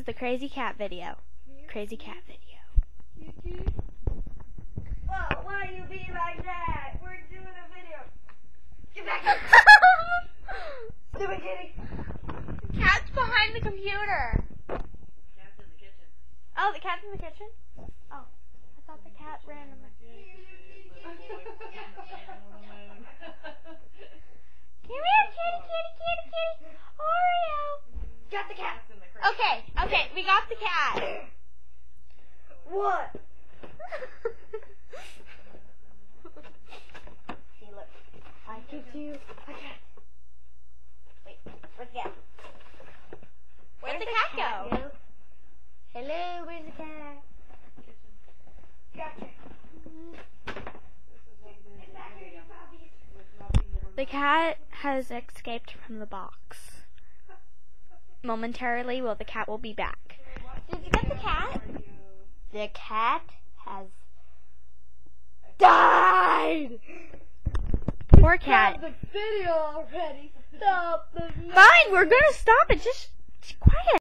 The crazy cat video. Crazy cat video. Whoa, why you be like that? We're doing a video. Get back here. Stupid kitty. Cat's behind the computer. Cat's in the kitchen. Oh, the cat's in the kitchen? Oh, I thought the cat ran in the... Come here, kitty. Oreo. Got the cat. Okay, we got the cat. What? See, look. I give you a cat. Wait, where's the cat? Where'd the cat go? Hello, where's the cat? Gotcha. The cat has escaped from the box. Momentarily, the cat will be back. Did you get the cat? The cat has died! Poor cat. Stop the video already. Stop the video. Fine, we're gonna stop it. Just quiet.